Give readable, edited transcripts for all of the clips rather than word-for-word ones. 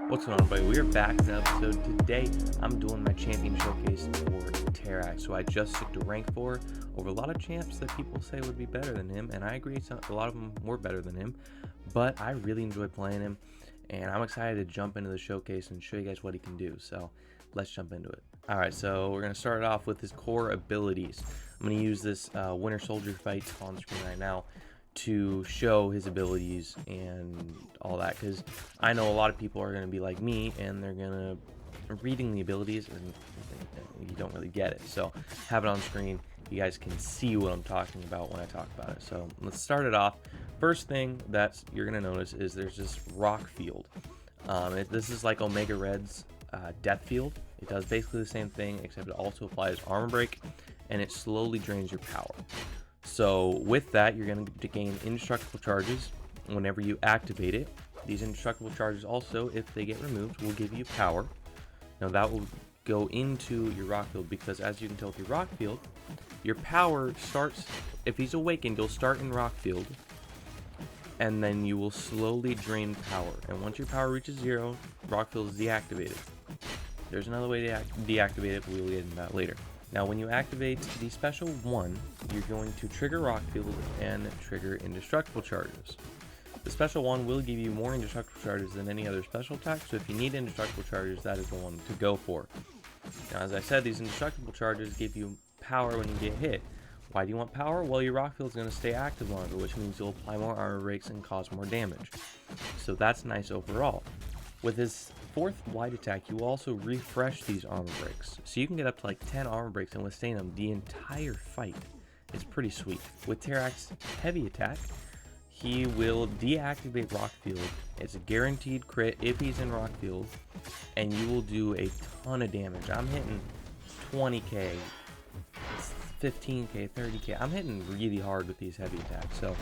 What's going on, everybody? We are back in an episode. Today, I'm doing my champion showcase for Terrax. So I just took to rank 4 over a lot of champs that people say would be better than him, and I agree, a lot of them were better than him, but I really enjoy playing him, and I'm excited to jump into the showcase and show you guys what he can do. So let's jump into it. Alright, so we're going to start off with his core abilities. I'm going to use this Winter Soldier fight on screen right now to show his abilities and all that, because I know a lot of people are going to be like me and they're going to reading the abilities and you don't really get it. So have it on screen, you guys can see what I'm talking about when I talk about it. So let's start it off. First thing that you're going to notice is there's this rock field. This is like Omega Red's death field. It does basically the same thing, except it also applies armor break and it slowly drains your power. So with that, you're going to gain indestructible charges whenever you activate it. These indestructible charges also, if they get removed, will give you power. Now that will go into your rock field, because as you can tell with your rock field, your power starts, if he's awakened, you'll start in rock field, and then you will slowly drain power. And once your power reaches 0, rock field is deactivated. There's another way to deactivate it, but we'll get into that later. Now, when you activate the special 1, you're going to trigger rock field and trigger indestructible charges. The special 1 will give you more indestructible charges than any other special attack, so if you need indestructible charges, that is the one to go for. Now, as I said, these indestructible charges give you power when you get hit. Why do you want power? Well, your rock field is going to stay active longer, which means you'll apply more armor breaks and cause more damage. So that's nice overall. With his 4th light attack, you will also refresh these armor breaks, so you can get up to like 10 armor breaks and withstand them the entire fight. It's pretty sweet. With Terrax's heavy attack, he will deactivate rock field. It's a guaranteed crit if he's in rock field, and you will do a ton of damage. I'm hitting 20k, 15k, 30k. I'm hitting really hard with these heavy attacks. So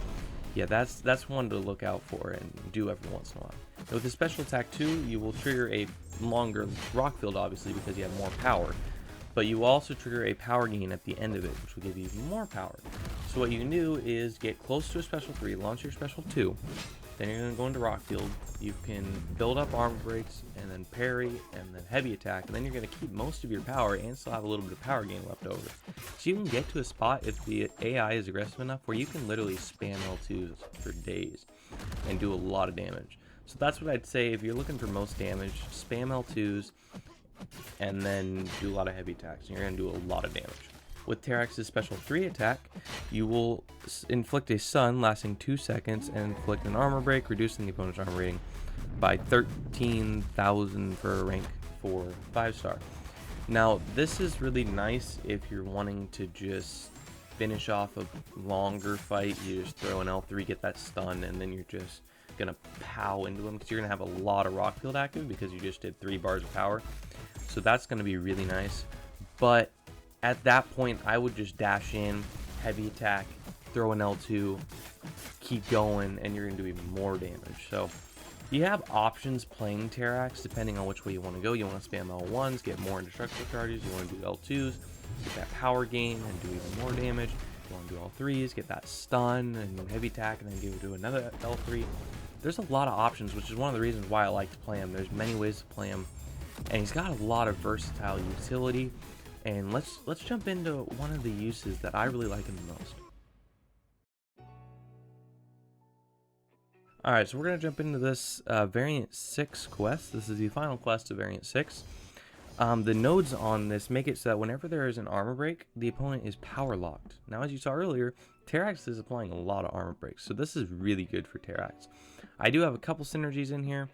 yeah, that's one to look out for and do every once in a while. Now, with the special attack 2, you will trigger a longer rock field, obviously, because you have more power. But you will also trigger a power gain at the end of it, which will give you even more power. So what you can do is get close to a special 3, launch your special 2, then you're going to go into rock field. You can build up armor breaks, and then parry, and then heavy attack, and then you're going to keep most of your power and still have a little bit of power gain left over. So you can get to a spot, if the AI is aggressive enough, where you can literally spam L2s for days and do a lot of damage. So that's what I'd say. If you're looking for most damage, spam L2s and then do a lot of heavy attacks, and you're going to do a lot of damage. With Terrax's special 3 attack, you will inflict a stun lasting 2 seconds and inflict an armor break, reducing the opponent's armor rating by 13,000 for a rank 4 5-star. Now, this is really nice if you're wanting to just finish off a longer fight. You just throw an L3, get that stun, and then you're just gonna pow into them, because you're gonna have a lot of rock field active because you just did 3 bars of power. So that's gonna be really nice. But at that point, I would just dash in, heavy attack, throw an L2, keep going, and you're gonna do even more damage. So you have options playing Terrax depending on which way you want to go. You want to spam L1s, get more indestructible charges. You want to do L2s, get that power gain and do even more damage. You want to do L3s, get that stun and heavy attack, and then do another L3. There's a lot of options, which is one of the reasons why I like to play him. There's many ways to play him, and he's got a lot of versatile utility. And let's jump into one of the uses that I really like him the most. Alright, so we're going to jump into this Variant 6 quest. This is the final quest of Variant 6. The nodes on this make it so that whenever there is an armor break, the opponent is power locked. Now, as you saw earlier, Terrax is applying a lot of armor breaks, so this is really good for Terrax. I do have a couple synergies in here,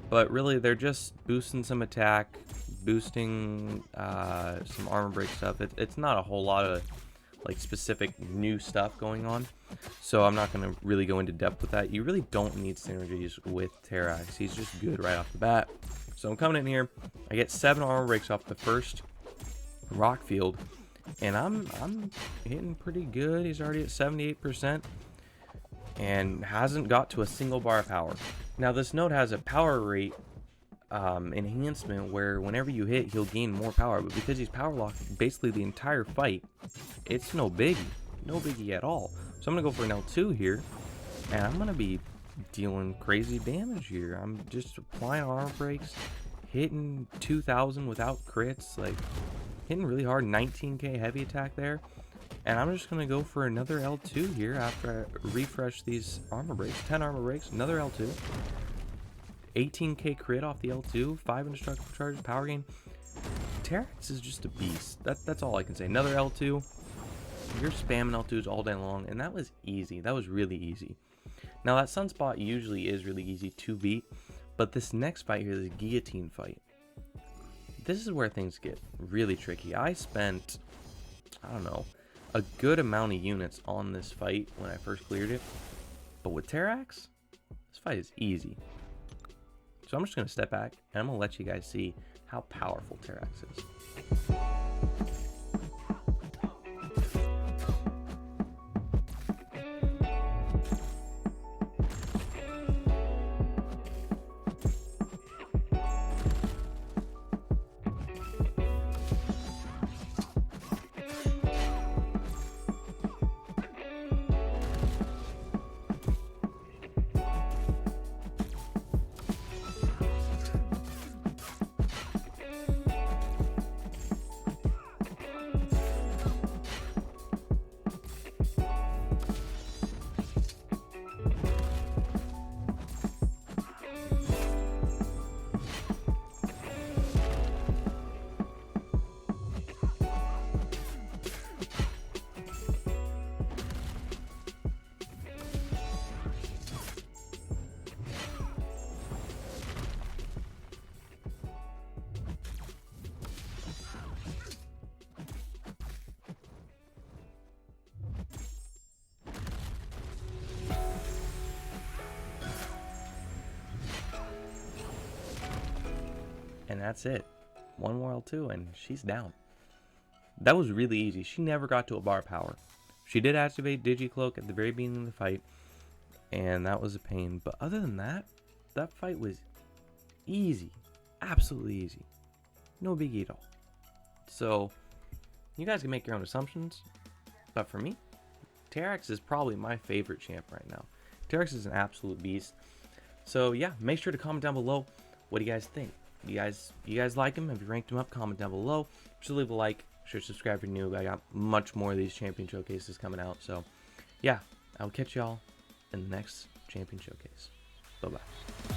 but really they're just boosting some attack, boosting some armor break stuff. It's not a whole lot of like specific new stuff going on, so I'm not going to really go into depth with that. You really don't need synergies with Terrax. He's just good right off the bat. So I'm coming in here, I get 7 armor breaks off the first rock field, and I'm hitting pretty good. He's already at 78% and hasn't got to a single bar of power. Now, this node has a power rate enhancement where whenever you hit, he'll gain more power, but because he's power locked basically the entire fight, it's no biggie at all. So I'm gonna go for an L2 here, and I'm gonna be dealing crazy damage here. I'm just applying armor breaks, hitting 2000 without crits, like hitting really hard. 19k heavy attack there. And I'm just going to go for another L2 here after I refresh these armor breaks. 10 armor breaks, another L2. 18k crit off the L2, 5 indestructible charges, power gain. Terrax is just a beast. That's all I can say. Another L2. You're spamming L2s all day long, and that was easy. That was really easy. Now, that Sunspot usually is really easy to beat, but this next fight here, the guillotine fight, this is where things get really tricky. I spent, I don't know, a good amount of units on this fight when I first cleared it, but with Terrax, this fight is easy. So I'm just going to step back, and I'm going to let you guys see how powerful Terrax is. And that's it. One more L2 and she's down. That was really easy. She never got to a bar power. She did activate Digicloak at the very beginning of the fight, and that was a pain. But other than that, that fight was easy. Absolutely easy. No biggie at all. So, you guys can make your own assumptions. But for me, Terrax is probably my favorite champ right now. Terrax is an absolute beast. So yeah, make sure to comment down below. What do you guys think? You guys like him? Have you ranked him up? Comment down below. Just leave a like. Sure, subscribe if you're new. I got much more of these champion showcases coming out. So yeah, I'll catch y'all in the next champion showcase. Bye bye.